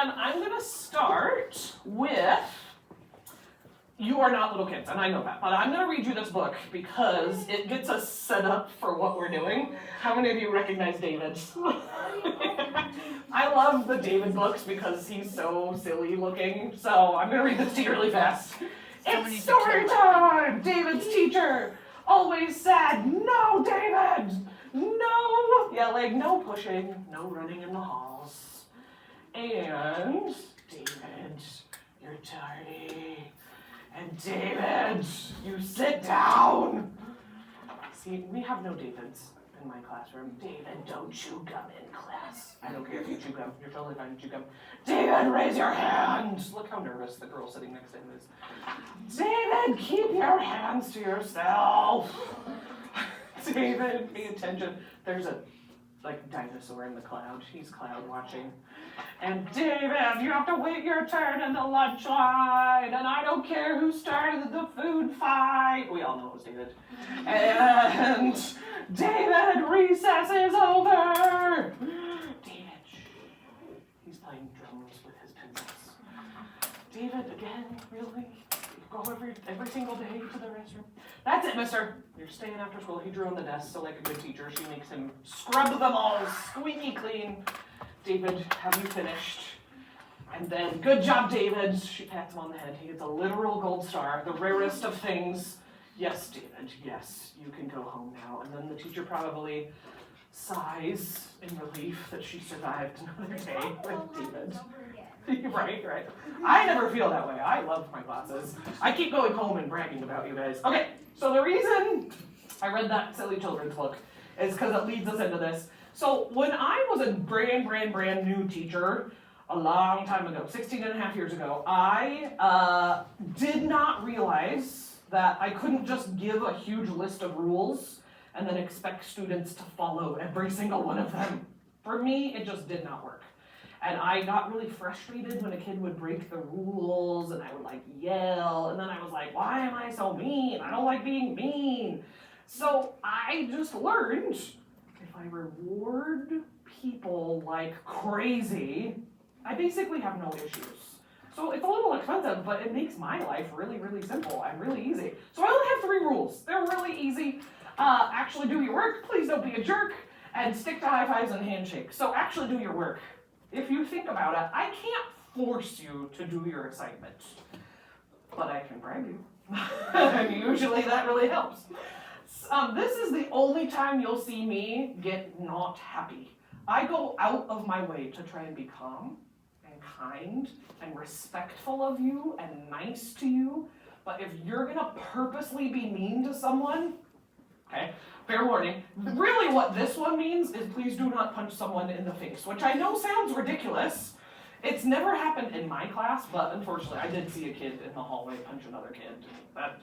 And I'm going to start with, you are not little kids, and I know that, but I'm going to read you this book because it gets us set up for what we're doing. How many of you recognize David? I love the David books because he's so silly looking, so I'm going to read this to you really fast. It's story time! David's teacher, always said, no, David! No yelling, no pushing, no running in the halls. And David, you're tardy. And David, you sit down. See, we have no Davids in my classroom. David, don't chew gum in class. I don't care if you chew gum. You're totally fine to chew gum. David, raise your hand. Look how nervous the girl sitting next to him is. David, keep your hands to yourself. David, pay attention. There's a dinosaur in the cloud. He's cloud watching. And David, you have to wait your turn in the lunch line. And I don't care who started the food fight. We all know it was David. And David, recess is over. David, he's playing drums with his pencils. David, again, really? Go every single day to the restroom. That's it, mister. You're staying after school. He drew on the desk, so like a good teacher, she makes him scrub them all squeaky clean. David, have you finished? And then, good job, David. She pats him on the head. He gets a literal gold star, the rarest of things. Yes, David, yes, you can go home now. And then the teacher probably sighs in relief that she survived another day with David. Right. I never feel that way. I love my classes. I keep going home and bragging about you guys. Okay, so the reason I read that silly children's book is because it leads us into this. So when I was a brand new teacher a long time ago, 16 and a half years ago, I did not realize that I couldn't just give a huge list of rules and then expect students to follow every single one of them. For me, it just did not work. And I got really frustrated when a kid would break the rules, and I would yell, and then I was like, why am I so mean? I don't like being mean. So I just learned, if I reward people like crazy, I basically have no issues. So it's a little expensive, but it makes my life really, really simple and really easy. So I only have 3 rules. They're really easy. Actually do your work, please don't be a jerk, and stick to high fives and handshakes. So actually do your work. If you think about it, I can't force you to do your assignment, but I can bribe you. And usually that really helps. This is the only time you'll see me get not happy. I go out of my way to try and be calm and kind and respectful of you and nice to you, but if you're gonna purposely be mean to someone, okay, fair warning. Really what this one means is please do not punch someone in the face, which I know sounds ridiculous. It's never happened in my class, but unfortunately I did see a kid in the hallway punch another kid. That,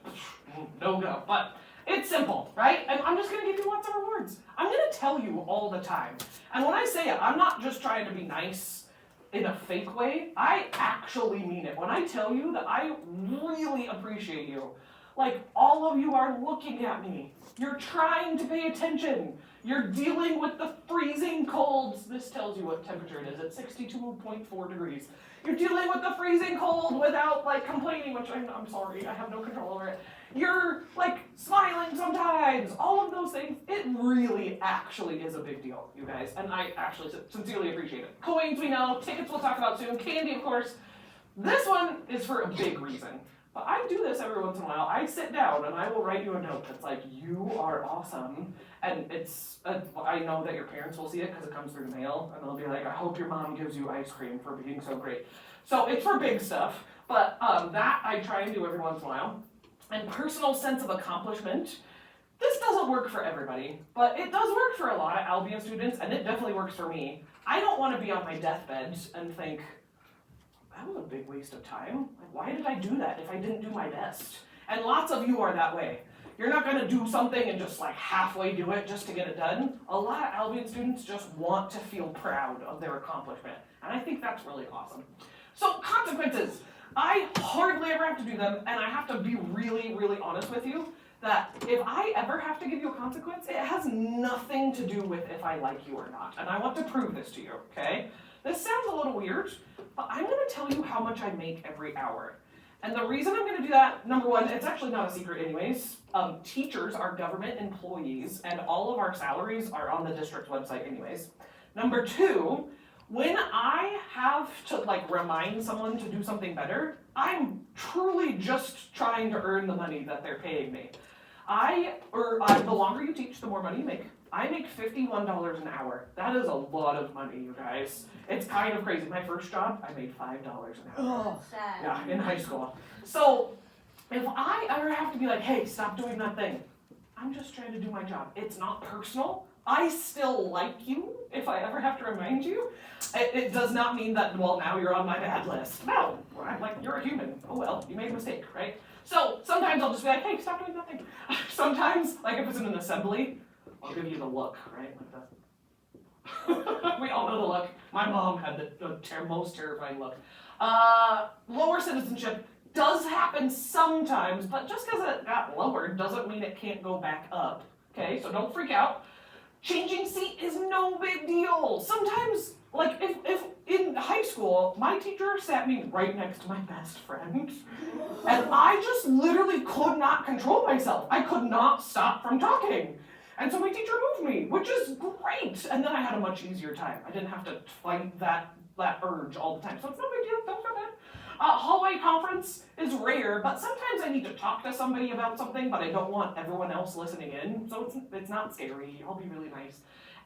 no go. But it's simple, right? And I'm just gonna give you lots of rewards. I'm gonna tell you all the time. And when I say it, I'm not just trying to be nice in a fake way. I actually mean it. When I tell you that I really appreciate you, all of you are looking at me. You're trying to pay attention. You're dealing with the freezing colds. This tells you what temperature it is. It's 62.4 degrees. You're dealing with the freezing cold without complaining, which I'm sorry, I have no control over it. You're smiling sometimes. All of those things. It really actually is a big deal, you guys. And I actually sincerely appreciate it. Coins we know, tickets we'll talk about soon, candy of course. This one is for a big reason. But I do this every once in a while. I sit down and I will write you a note that's you are awesome. And I know that your parents will see it because it comes through the mail. And they'll be like, I hope your mom gives you ice cream for being so great. So it's for big stuff. But that I try and do every once in a while. And personal sense of accomplishment. This doesn't work for everybody, but it does work for a lot of Albion students, and it definitely works for me. I don't want to be on my deathbed and think, that was a big waste of time. Why did I do that if I didn't do my best? And lots of you are that way. You're not going to do something and just halfway do it just to get it done. A lot of Albion students just want to feel proud of their accomplishment. And I think that's really awesome. So consequences. I hardly ever have to do them, and I have to be really, really honest with you that if I ever have to give you a consequence, it has nothing to do with if I like you or not. And I want to prove this to you, okay? This sounds a little weird, but I'm gonna tell you how much I make every hour. And the reason I'm gonna do that, number one, it's actually not a secret anyways. Teachers are government employees and all of our salaries are on the district website anyways. Number two, when I have to like remind someone to do something better, I'm truly just trying to earn the money that they're paying me. The longer you teach, the more money you make. I make $51 an hour. That is a lot of money, you guys. It's kind of crazy. My first job, I made $5 an hour. Oh, sad. Yeah, in high school. So if I ever have to be like, hey, stop doing that thing, I'm just trying to do my job. It's not personal. I still like you if I ever have to remind you. It does not mean that, well, now you're on my bad list. No, I'm like, you're a human. Oh well, you made a mistake, right? So sometimes I'll just be like, hey, stop doing that thing. Sometimes, like if it's in an assembly, I'll give you the look, right? Like that. We all know the look. My mom had the most terrifying look. Lower citizenship does happen sometimes, but just because it got lowered doesn't mean it can't go back up. Okay, so don't freak out. Changing seat is no big deal. Sometimes, like if in high school, my teacher sat me right next to my best friend, and I just literally could not control myself. I could not stop from talking. And so my teacher moved me, which is great. And then I had a much easier time. I didn't have to fight that urge all the time. So it's no big deal, don't feel bad. Hallway conference is rare, but sometimes I need to talk to somebody about something, but I don't want everyone else listening in, so it's not scary. I'll be really nice.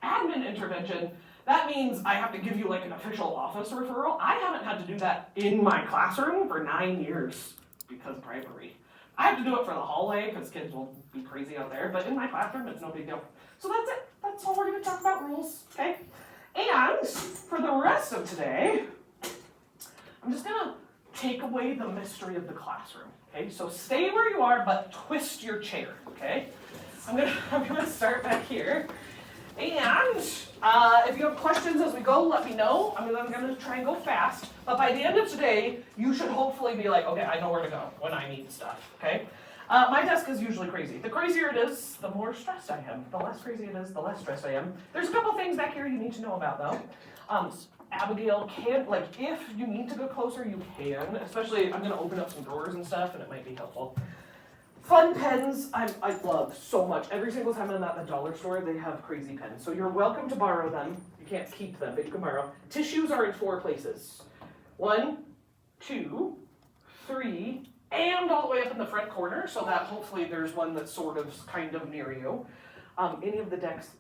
Admin intervention, that means I have to give you like an official office referral. I haven't had to do that in my classroom for 9 years because of bribery. I have to do it for the hallway because kids will be crazy out there, but in my classroom, it's no big deal. So that's it. That's all we're going to talk about, rules, okay? And for the rest of today, I'm just going to take away the mystery of the classroom, okay? So stay where you are, but twist your chair, okay? I'm gonna start back here. And if you have questions as we go, let me know. I'm gonna try and go fast. But by the end of today, you should hopefully be like, okay, I know where to go when I need stuff, okay? My desk is usually crazy. The crazier it is, the more stressed I am. The less crazy it is, the less stressed I am. There's a couple things back here you need to know about though. Abigail can, like, if you need to go closer, you can. Especially, I'm gonna open up some drawers and stuff, and it might be helpful. Fun pens, I love so much. Every single time I'm at the dollar store, they have crazy pens. So you're welcome to borrow them. You can't keep them, but you can borrow. Tissues are in 4 places. 1, 2, 3, and all the way up in the front corner, so that hopefully there's one that's sort of kind of near you. Any of the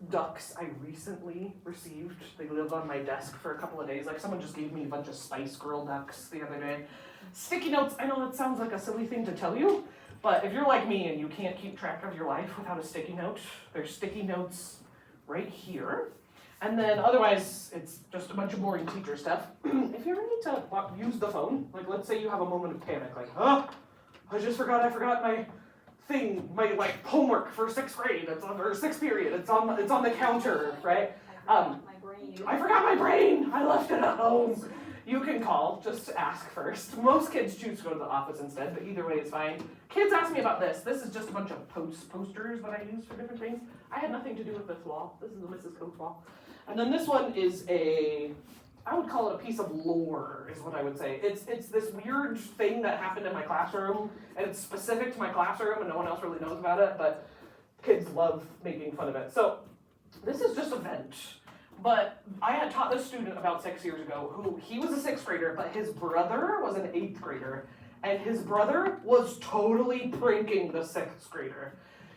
ducks I recently received, they live on my desk for a couple of days. Like someone just gave me a bunch of Spice Girl ducks the other day. Sticky notes, I know that sounds like a silly thing to tell you, but if you're like me and you can't keep track of your life without a sticky note, there's sticky notes right here. And then otherwise, it's just a bunch of boring teacher stuff. If you ever need to use the phone, like let's say you have a moment of panic, like, I forgot my thing, my like homework for 6th grade, it's on, or 6th period, it's on the counter, right? I forgot my brain, I left it at home. You can call, just ask first. Most kids choose to go to the office instead, but either way is fine. Kids ask me about this. This is just a bunch of posters that I use for different things. I had nothing to do with this wall. This is a Mrs. Coates wall. And then this one is I would call it a piece of lore, is what I would say. It's this weird thing that happened in my classroom, and it's specific to my classroom, and no one else really knows about it, but kids love making fun of it. So this is just a vent. But I had taught this student about 6 years ago who, he was a 6th grader, but his brother was an 8th grader. And his brother was totally pranking the 6th grader.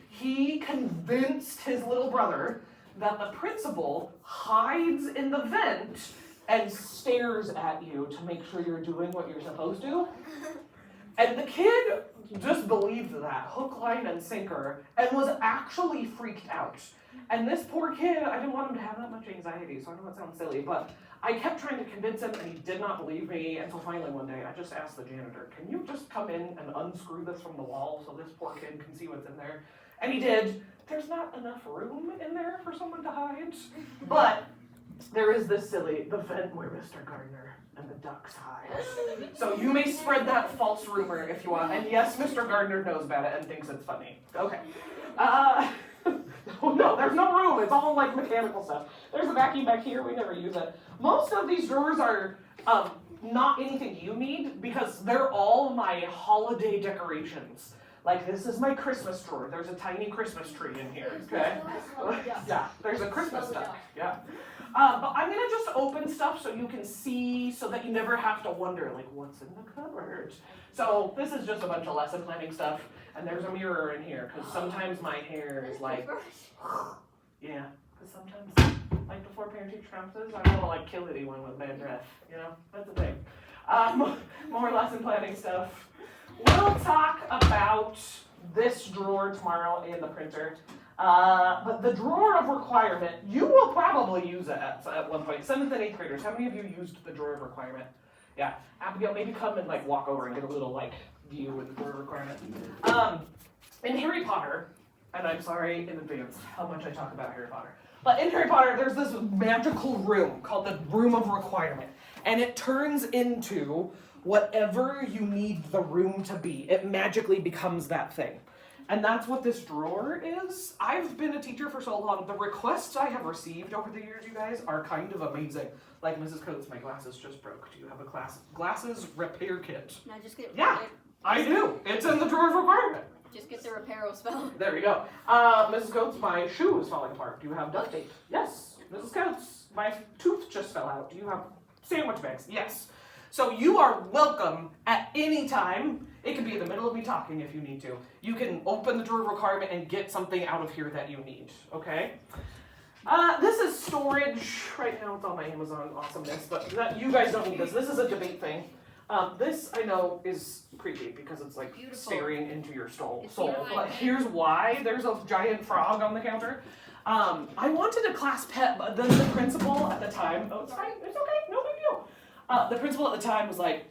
He convinced his little brother that the principal hides in the vent and stares at you to make sure you're doing what you're supposed to. And the kid just believed that, hook, line, and sinker, and was actually freaked out. And this poor kid, I didn't want him to have that much anxiety, so I know that sounds silly, but I kept trying to convince him, and he did not believe me, until finally one day I just asked the janitor, can you just come in and unscrew this from the wall so this poor kid can see what's in there? And he did. There's not enough room in there for someone to hide, but there is this the vent where Mr. Gardner and the ducks hide. So you may spread that false rumor if you want, and yes, Mr. Gardner knows about it and thinks it's funny. Okay. No, there's no room. It's all like mechanical stuff. There's a vacuum back here. We never use it. Most of these drawers are not anything you need because they're all my holiday decorations. Like this is my Christmas drawer. There's a tiny Christmas tree in here, okay? Yeah, there's a Christmas stuff, yeah. But I'm gonna just open stuff so you can see, so that you never have to wonder, like, what's in the cupboard? So this is just a bunch of lesson planning stuff, and there's a mirror in here, because sometimes my hair is like, yeah, because sometimes, like before parent-teacher conferences, I don't want to like kill anyone with bad breath, you know? That's the thing. More lesson planning stuff. We'll talk about this drawer tomorrow in the printer. But the drawer of requirement, you will probably use it at one point. 7th and 8th graders, how many of you used the drawer of requirement? Yeah, Abigail, maybe come and like walk over and get a little like view with the drawer of requirement. In Harry Potter, and I'm sorry in advance how much I talk about Harry Potter, but in Harry Potter there's this magical room called the Room of Requirement, and it turns into whatever you need the room to be. It magically becomes that thing. And that's what this drawer is. I've been a teacher for so long. The requests I have received over the years, you guys, are kind of amazing. Like Mrs. Coates, my glasses just broke. Do you have a glasses repair kit? Can I just get I do. It's in the drawer of requirement. Just get the reparo spell. There we go. Mrs. Coates, my shoe is falling apart. Do you have duct tape? Yes. Mrs. Coates, my tooth just fell out. Do you have sandwich bags? Yes. So you are welcome at any time. It could be in the middle of me talking if you need to. You can open the drawer of requirement and get something out of here that you need, okay? This is storage. Right now it's on my Amazon awesomeness, but you guys don't need this. This is a debate thing. This, I know, is creepy because it's like staring into your soul. But here's why. There's a giant frog on the counter. I wanted a class pet, but then the principal at the time, oh, it's fine, it's okay, no big deal. The principal at the time was like,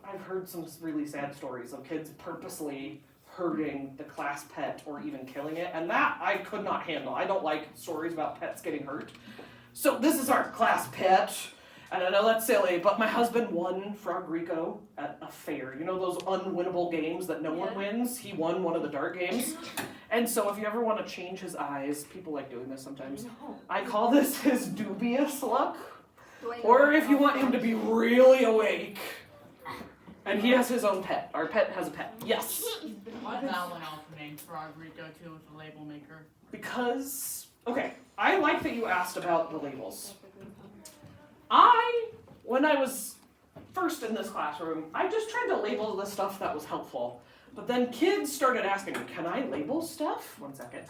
I've heard some really sad stories of kids purposely hurting the class pet or even killing it, and that I could not handle. I don't like stories about pets getting hurt. So this is our class pet, and I know that's silly, but my husband won Frog Rico at a fair. You know those unwinnable games that no one wins? He won one of the dart games. And so if you ever want to change his eyes, people like doing this sometimes, I call this his dubious luck. Or if you want him to be really awake. And he has his own pet. Our pet has a pet. Yes. Why that one also named Frog Rico too with the label maker? Because, okay, I like that you asked about the labels. When I was first in this classroom, I just tried to label the stuff that was helpful. But then kids started asking me, can I label stuff? One second.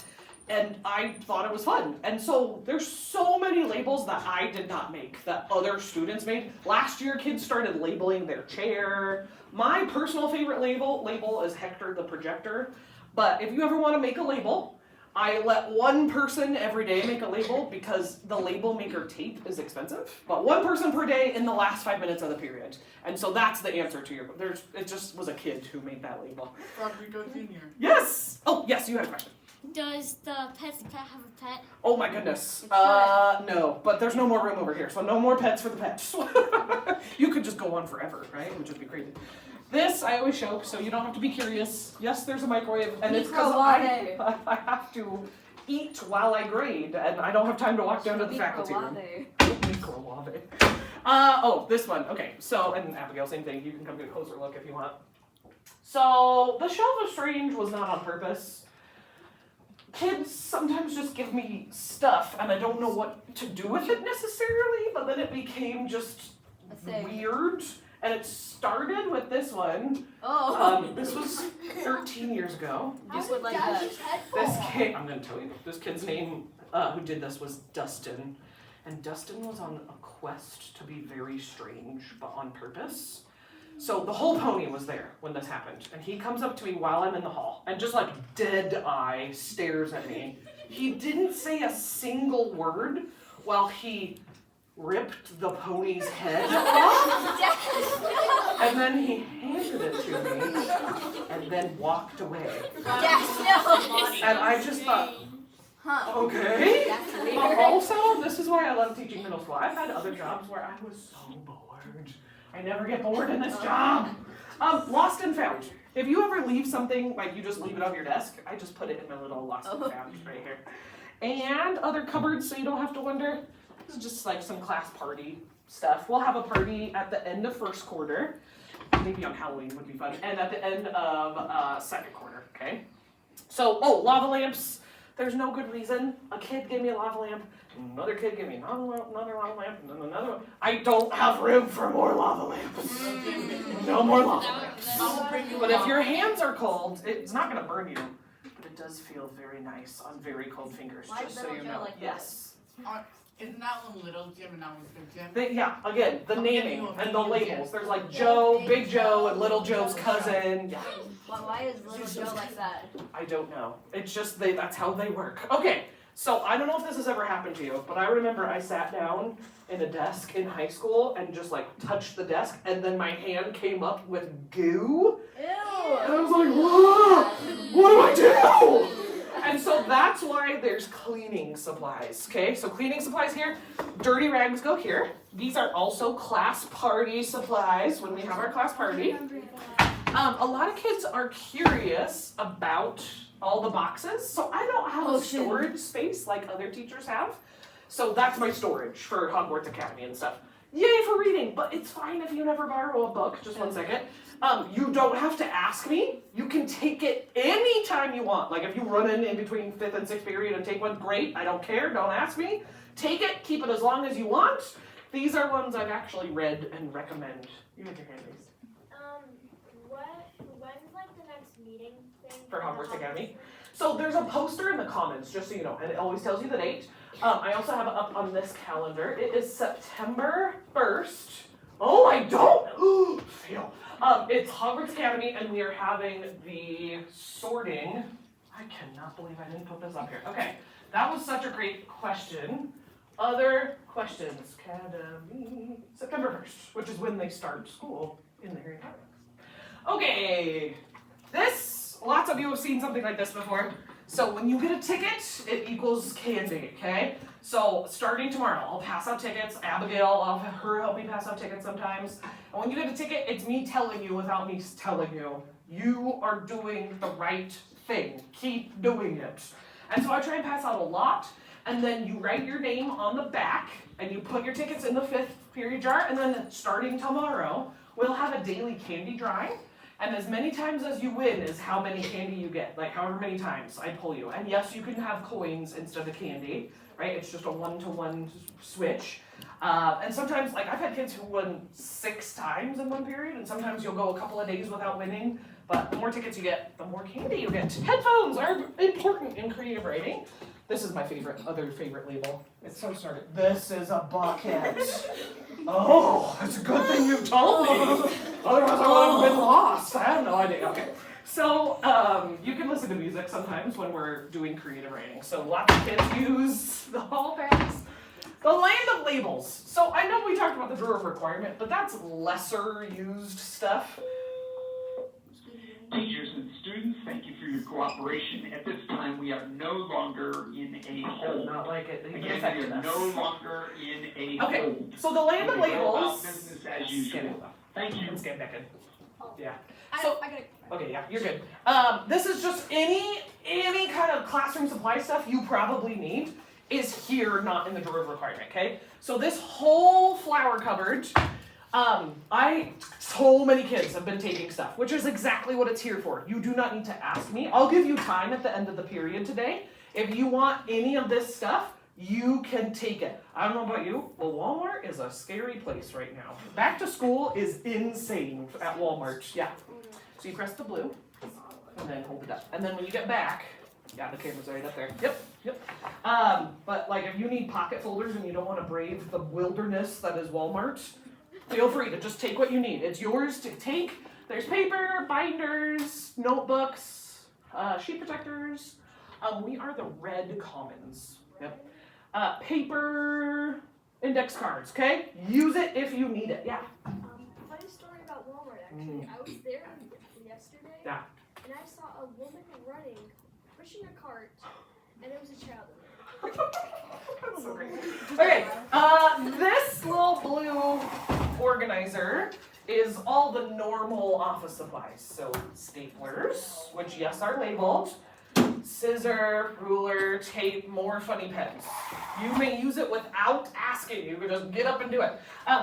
And I thought it was fun. And so there's so many labels that I did not make that other students made. Last year, kids started labeling their chair. My personal favorite label is Hector the Projector. But if you ever want to make a label, I let one person every day make a label because the label maker tape is expensive. But one person per day in the last 5 minutes of the period. And so that's the answer to your, it just was a kid who made that label. Frog Rico Jr. Yes! Oh, yes, you had a question. Does the pet's pet have a pet? Oh my goodness. No, but there's no more room over here, so no more pets for the pets. You could just go on forever, right? It would just be crazy. This I always show, so you don't have to be curious. Yes, there's a microwave, and it's because I have to eat while I grade, and I don't have time to walk down to the faculty room. Microwave. Oh, this one. Okay, so, and Abigail, same thing. You can come get a closer look if you want. So, the Shelf of Strange was not on purpose. Kids sometimes just give me stuff, and I don't know what to do with it necessarily, but then it became just weird. And it started with this one. This was 13 years ago. Just would like that. This kid, I'm going to tell you, this kid's name who did this was Dustin. And Dustin was on a quest to be very strange, but on purpose. So the whole pony was there when this happened. And he comes up to me while I'm in the hall and just like dead eye stares at me. He didn't say a single word while he ripped the pony's head off. And then he handed it to me and then walked away. And I just thought, okay. Also, this is why I love teaching middle school. I've had other jobs where I was so bored. I never get bored in this job. Lost and Found. If you ever leave something, like you just leave it on your desk, I just put it in my little lost and found right here. And other cupboards so you don't have to wonder. This is just like some class party stuff. We'll have a party at the end of first quarter. Maybe on Halloween would be fun. And at the end of second quarter, okay? So, lava lamps. There's no good reason. A kid gave me a lava lamp. Another kid gave me another lava lamp. And then another one. I don't have room for more lava lamps. No more lava lamps. But if your hands are cold, it's not going to burn you. But it does feel very nice on very cold fingers. Why just does so it you feel know. like that? Yes. Isn't that one Little Jim and that one's Big Jim? Yeah, again, the naming and the labels. There's like Joe, Big Joe, and Little Joe's cousin. Yeah. Why is Little Joe like that? I don't know. It's just that's how they work. Okay, so I don't know if this has ever happened to you, but I remember I sat down in a desk in high school and just like touched the desk, and then my hand came up with goo. Ew! And I was like, whoa, what do I do? And so that's why there's cleaning supplies, okay? So cleaning supplies here, dirty rags go here. These are also class party supplies when we have our class party. A lot of kids are curious about all the boxes, so I don't have a storage space like other teachers have. So that's my storage for Hogwarts Academy and stuff. Yay for reading, but it's fine if you never borrow a book. Just one second. You don't have to ask me. You can take it anytime you want. Like if you run in between 5th and 6th period and take one, great. I don't care. Don't ask me. Take it. Keep it as long as you want. These are ones I've actually read and recommend. You get your hand raised. When's like the next meeting thing? For Hogwarts Academy. So there's a poster in the comments, just so you know, and it always tells you the date. I also have it up on this calendar. It is September 1st. Oh, I don't! Fail. It's Hogwarts Academy, and we are having the sorting. I cannot believe I didn't put this up here. Okay, that was such a great question. Other questions? Academy. September 1st, which is when they start school in the Harry Potter books. Okay, lots of you have seen something like this before. So when you get a ticket, it equals candy, okay? So starting tomorrow, I'll pass out tickets. Abigail, I'll have her help me pass out tickets sometimes. And when you get a ticket, it's me telling you without me telling you. You are doing the right thing. Keep doing it. And so I try and pass out a lot, and then you write your name on the back, and you put your tickets in the 5th period jar, and then starting tomorrow, we'll have a daily candy drawing. And as many times as you win is how many candy you get, like however many times I pull you. And yes, you can have coins instead of candy, right? It's just a 1-to-1 switch. And sometimes, like I've had kids who won 6 times in one period, and sometimes you'll go a couple of days without winning. But the more tickets you get, the more candy you get. Headphones are important in creative writing. This is my other favorite label. It's so started. This is a bucket. Oh, it's a good thing you told me. Otherwise I would have been lost. I have no idea. Okay. So, you can listen to music sometimes when we're doing creative writing. So lots of kids use the hall pass. The land of labels. So I know we talked about the drawer of requirement, but that's lesser used stuff. Teachers and students, thank you for your cooperation. At this time, we are no longer in a hold. Not like it. Again, we are no longer in a hold. So the land of We go about labels. business as usual. Thank you. Let's get back in. Yeah. I So- got it. Okay, yeah, you're good. This is just any kind of classroom supply stuff you probably need is here, not in the drawer of requirement, okay? So this whole flower cupboard, so many kids have been taking stuff, which is exactly what it's here for. You do not need to ask me. I'll give you time at the end of the period today. If you want any of this stuff, you can take it. I don't know about you, but Walmart is a scary place right now. Back to school is insane at Walmart, yeah. So you press the blue, and then hold it up. And then when you get back, yeah, the camera's right up there. Yep. But like if you need pocket folders and you don't want to brave the wilderness that is Walmart, feel free to just take what you need. It's yours to take. There's paper, binders, notebooks, sheet protectors. We are the red commons. Yep. Paper, index cards, okay? Use it if you need it, yeah. Funny story about Walmart actually. I was there yesterday. Yeah. And I saw a woman running, pushing a cart, and there was a child in there. So great. Okay, this little blue organizer is all the normal office supplies. So staplers, which yes are labeled, scissor, ruler, tape, more funny pens. You may use it without asking. You can just get up and do it.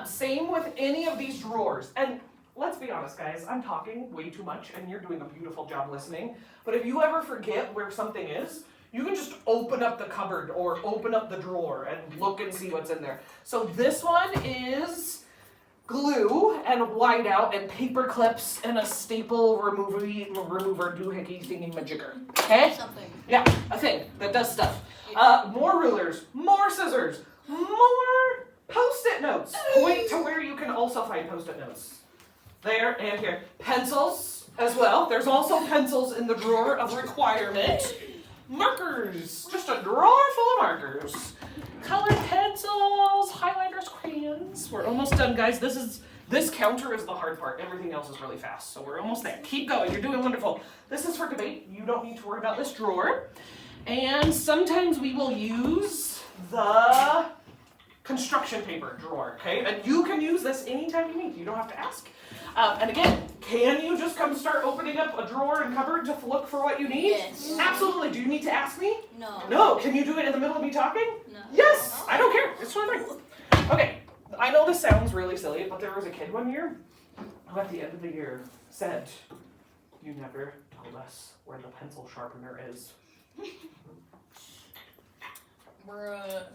Same with any of these drawers. And let's be honest, guys, I'm talking way too much and you're doing a beautiful job listening. But if you ever forget where something is, you can just open up the cupboard or open up the drawer and look and see what's in there. So this one is glue and whiteout and paper clips and a staple remover doohickey thingy majigger. Okay? Something. Yeah, a thing that does stuff. More rulers, more scissors, more post-it notes. Point to where you can also find post-it notes. There and here. Pencils as well. There's also pencils in the drawer of requirement. Markers, just a drawer full of markers. Colored pencils, highlighters, crayons. We're almost done, guys. This counter is the hard part. Everything else is really fast, so we're almost there. Keep going, you're doing wonderful. This is for debate. You don't need to worry about this drawer. And sometimes we will use the construction paper drawer, okay? And you can use this anytime you need. You don't have to ask. And again, can you just come start opening up a drawer and cupboard to look for what you need? Yes. Absolutely. Do you need to ask me? No. No. Can you do it in the middle of me talking? No. Yes. I don't care. It's totally fine. Okay. I know this sounds really silly, but there was a kid one year who at the end of the year said, "You never told us where the pencil sharpener is." Bruh.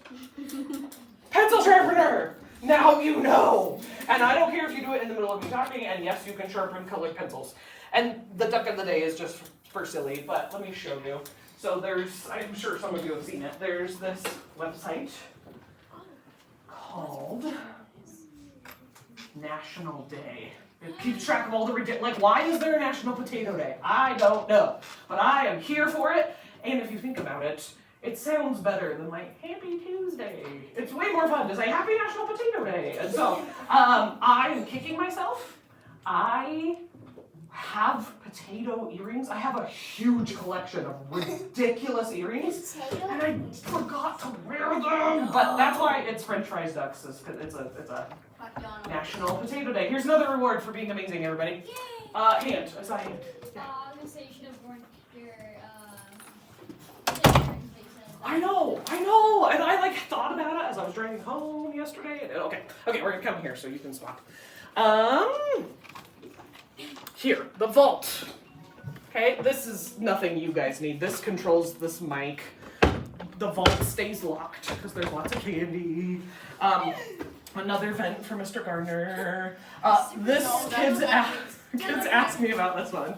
Pencil sharpener! Now you know! And I don't care if you do it in the middle of me talking, and yes, you can sharpen colored pencils. And the duck of the day is just for silly, but let me show you. So there's, I'm sure some of you have seen it, there's this website called National Day. It keeps track of all the like, why is there a National Potato Day? I don't know. But I am here for it, and if you think about it, it sounds better than like Happy Tuesday. It's way more fun to say Happy National Potato Day. And so I am kicking myself. I have potato earrings. I have a huge collection of ridiculous earrings, and I forgot to wear them. But that's why it's French fries ducks. It's a National Potato Day. Here's another reward for being amazing, everybody. Hand. I saw a hand. I'm gonna say you should have worn your I know, and I like thought about it as I was driving home yesterday. Okay, we're gonna come here so you can swap. Here, the vault. Okay, this is nothing you guys need. This controls this mic. The vault stays locked because there's lots of candy. Another vent for Mr. Gardner. Kids ask me about this one.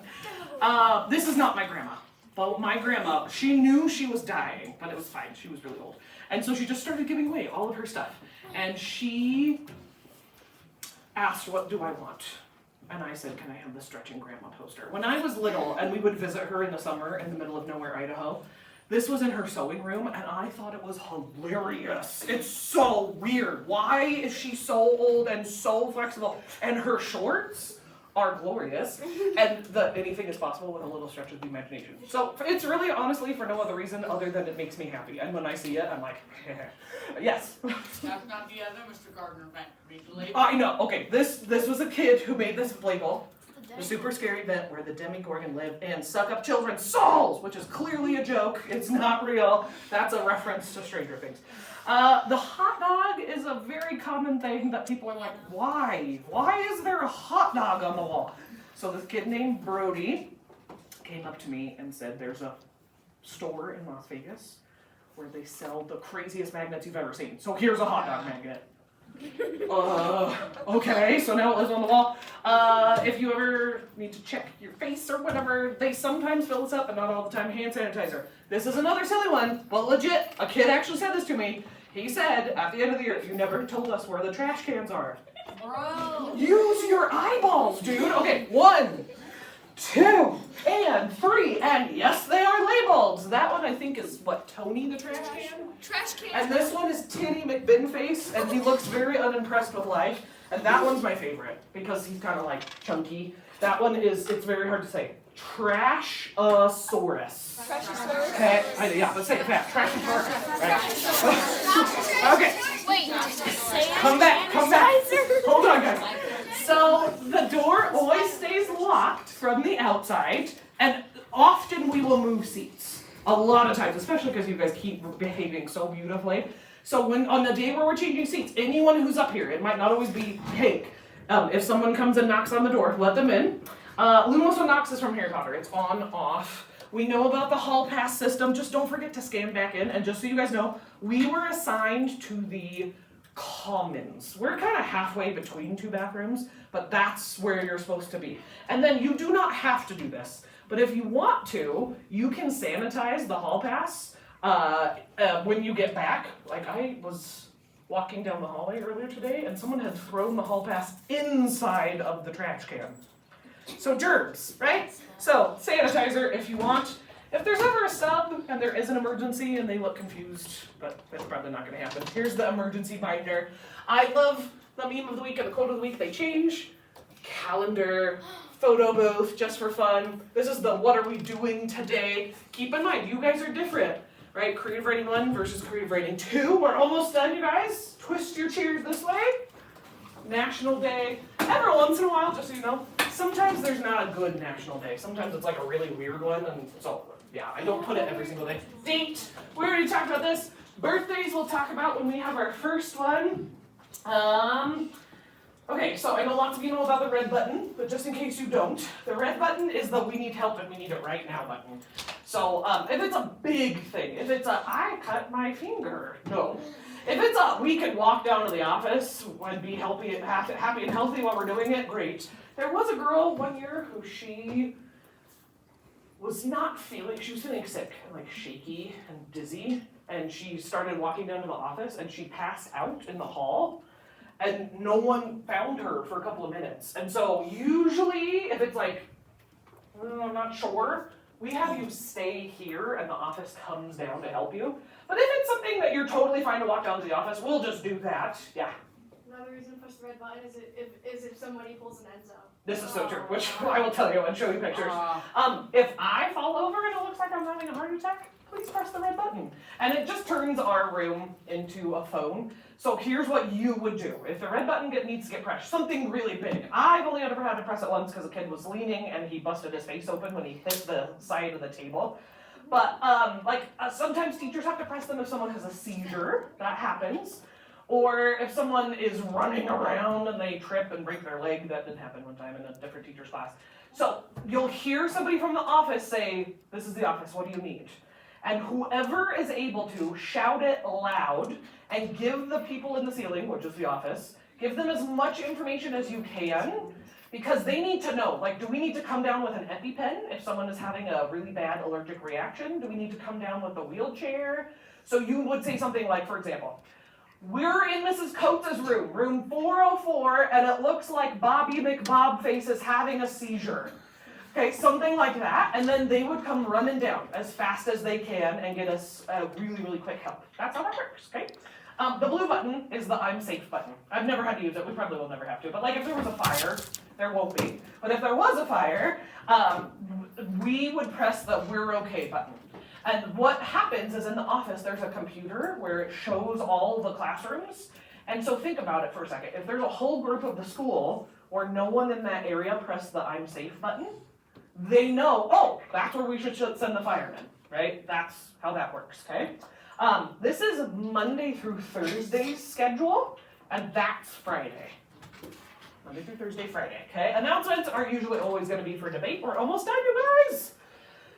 This is not my grandma. But my grandma, she knew she was dying, but it was fine. She was really old. And so she just started giving away all of her stuff. And she asked, "What do I want?" And I said, "Can I have the Stretching Grandma poster?" When I was little and we would visit her in the summer in the middle of nowhere, Idaho, this was in her sewing room and I thought it was hilarious. It's so weird. Why is she so old and so flexible? And her shorts are glorious, and anything is possible with a little stretch of the imagination. So it's really honestly for no other reason other than it makes me happy, and when I see it, I'm like, yes. That's not the other Mr. Gardner event. Read the label. I know. Okay, this was a kid who made this label, the super scary event where the Demogorgon live and suck up children's souls, which is clearly a joke. It's not real. That's a reference to Stranger Things. The hot dog is a very common thing that people are like, why? Why is there a hot dog on the wall? So this kid named Brody came up to me and said, there's a store in Las Vegas where they sell the craziest magnets you've ever seen. So here's a hot dog magnet. Okay, so now it lives on the wall. If you ever need to check your face or whatever, they sometimes fill this up, but not all the time. Hand sanitizer. This is another silly one, but legit. A kid actually said this to me. He said, at the end of the year, "You never told us where the trash cans are." Bro. Use your eyeballs, dude. Okay, 1, 2, and 3, and yes, they are labeled. That one I think is what, Tony the trash can? trash can. And this one is Tinny McBinface, and he looks very unimpressed with life. And that one's my favorite because he's kind of like chunky. That one is, it's very hard to say. Trashosaurus. Okay, yeah, let's say it fast. Trashosaurus. Right. Okay, Wait, come back. Hold on, guys. So the door always stays locked from the outside, and often we will move seats. A lot of times, especially because you guys keep behaving so beautifully. So when on the day where we're changing seats, anyone who's up here, it might not always be Hank. If someone comes and knocks on the door, let them in. Lumos and Nox is from Harry Potter. It's on, off. We know about the hall pass system. Just don't forget to scan back in. And just so you guys know, we were assigned to the commons. We're kind of halfway between two bathrooms, but that's where you're supposed to be. And then you do not have to do this, but if you want to, you can sanitize the hall pass when you get back. Like I was walking down the hallway earlier today and someone had thrown the hall pass inside of the trash can. So germs, right? So sanitizer if you want. If there's ever a sub and there is an emergency and they look confused, but that's probably not going to happen. Here's the emergency binder. I love the meme of the week and the quote of the week. They change. Calendar, photo booth, just for fun. This is the what are we doing today. Keep in mind, you guys are different, right? Creative Writing 1 versus Creative Writing 2. We're almost done, you guys. Twist your chairs this way. National Day. Every once in a while, just so you know, sometimes there's not a good National Day. Sometimes it's like a really weird one, and so, yeah, I don't put it every single day. Date, we already talked about this. Birthdays we'll talk about when we have our first one. Okay, so I know lots of you know about the red button, but just in case you don't, the red button is the we need help and we need it right now button. So if it's a big thing, if it's a I cut my finger, no. If it's a we can walk down to the office and be happy and healthy while we're doing it, great. There was a girl one year who she was feeling sick, like shaky and dizzy, and she started walking down to the office and she passed out in the hall and no one found her for a couple of minutes. And so usually if it's like, I'm not sure, we have you stay here and the office comes down to help you. But if it's something that you're totally fine to walk down to the office, we'll just do that. Yeah. Another reason to push the red button is if somebody pulls an Enzo. This is so true, which I will tell you and show you pictures. If I fall over and it looks like I'm having a heart attack, please press the red button. And it just turns our room into a phone. So here's what you would do. If the red button needs to get pressed, something really big. I've only ever had to press it once because a kid was leaning and he busted his face open when he hit the side of the table. But sometimes teachers have to press them if someone has a seizure. That happens. Or if someone is running around and they trip and break their leg. That did happen one time in a different teacher's class. So you'll hear somebody from the office say, "This is the office, what do you need?" And whoever is able to shout it loud and give the people in the ceiling, which is the office, give them as much information as you can, because they need to know, like, do we need to come down with an EpiPen if someone is having a really bad allergic reaction? Do we need to come down with a wheelchair? So you would say something like, for example, we're in Mrs. Coates' room, room 404, and it looks like Bobby McBobface is having a seizure. Okay, something like that, and then they would come running down as fast as they can and get us really, really quick help. That's how that works, okay? The blue button is the I'm safe button. I've never had to use it, we probably will never have to, but like if there was a fire, there won't be. But if there was a fire, we would press the we're okay button. And what happens is in the office, there's a computer where it shows all the classrooms. And so think about it for a second. If there's a whole group of the school where no one in that area pressed the I'm safe button, they know, oh, that's where we should send the firemen, right? That's how that works, okay? This is Monday through Thursday schedule, and that's Friday. Monday through Thursday, Friday, okay? Announcements are usually always gonna be for debate. We're almost done, you guys.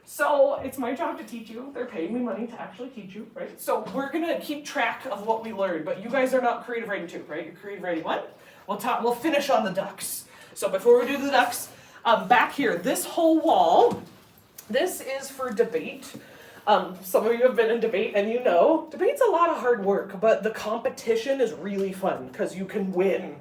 So it's my job to teach you. They're paying me money to actually teach you, right? So we're gonna keep track of what we learned, but you guys are not Creative Writing 2, right? You're Creative Writing 1. We'll finish on the ducks. So before we do the ducks, back here, this whole wall, this is for debate. Some of you have been in debate and you know, debate's a lot of hard work, but the competition is really fun because you can win.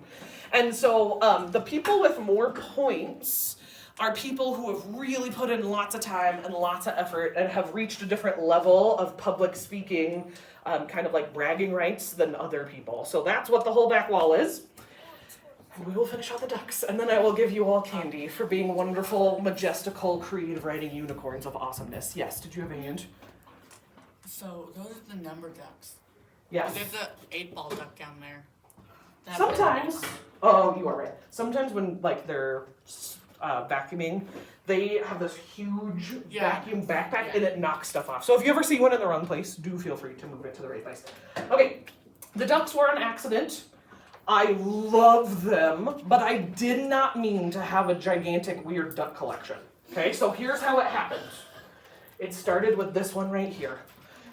And so the people with more points are people who have really put in lots of time and lots of effort and have reached a different level of public speaking, kind of like bragging rights than other people. So that's what the whole back wall is. And we will finish on the ducks, and then I will give you all candy for being wonderful, majestical, creative writing unicorns of awesomeness. Yes, did you have a hand? So those are the number ducks. Yes. There's a 8-ball duck down there. That Sometimes, oh, you are right. Sometimes when like they're vacuuming, they have this huge Yeah. vacuum backpack Yeah. and it knocks stuff off. So if you ever see one in the wrong place, do feel free to move it to the right place. Okay, the ducks were an accident. I love them, but I did not mean to have a gigantic weird duck collection. Okay, so here's how it happened. It started with this one right here.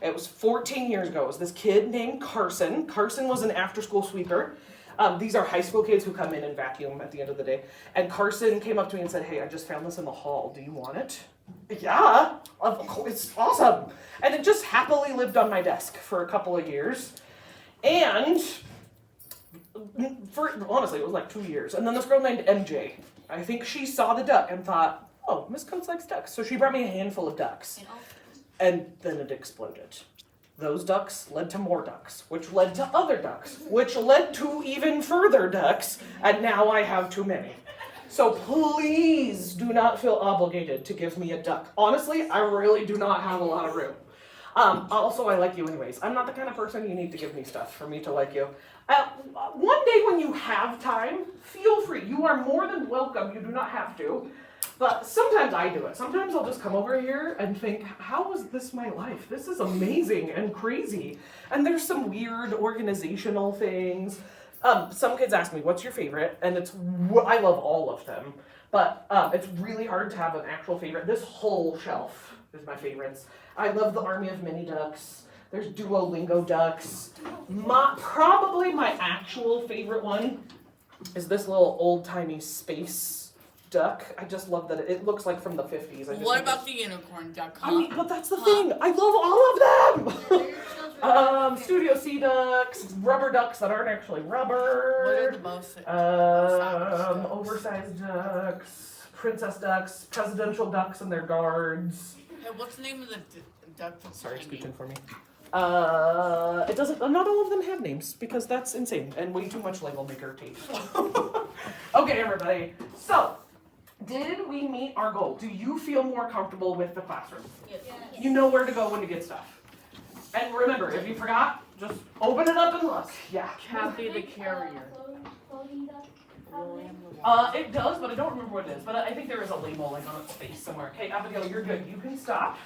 It was 14 years ago. It was this kid named Carson. Carson was an after-school sweeper. These are high school kids who come in and vacuum at the end of the day. And Carson came up to me and said, "Hey, I just found this in the hall. Do you want it?" Yeah, of course, it's awesome. And it just happily lived on my desk for a couple of years. And honestly, it was like 2 years. And then this girl named MJ, I think she saw the duck and thought, "Oh, Miss Coates likes ducks." So she brought me a handful of ducks. And then it exploded. Those ducks led to more ducks, which led to other ducks, which led to even further ducks, and now I have too many. So please do not feel obligated to give me a duck. Honestly, I really do not have a lot of room. Also, I like you anyways. I'm not the kind of person you need to give me stuff for me to like you. One day when you have time, feel free. You are more than welcome. You do not have to. But sometimes I do it. Sometimes I'll just come over here and think, how is this my life? This is amazing and crazy. And there's some weird organizational things. Some kids ask me, what's your favorite? And I love all of them. But it's really hard to have an actual favorite. This whole shelf is my favorites. I love the Army of Mini Ducks. There's Duolingo ducks. Probably my actual favorite one is this little old-timey space duck. I just love that it looks like from the 50s. What about the unicorn duck? I mean, but that's the thing. I love all of them. Studio Sea ducks, rubber ducks that aren't actually What are rubber. the most Oversized ducks, princess ducks, presidential ducks and their guards. Hey, what's the name of the duck that's Sorry, hanging? scoot in for me. It doesn't. Not all of them have names because that's insane and way too much label maker tape. Okay, everybody. So, did we meet our goal? Do you feel more comfortable with the classroom? You know where to go when to get stuff. And remember, if you forgot, just open it up and look. Yeah. Kathy the carrier. It does, but I don't remember what it is. But I think there is a label like on its face somewhere. Okay, Abigail, you're good. You can stop.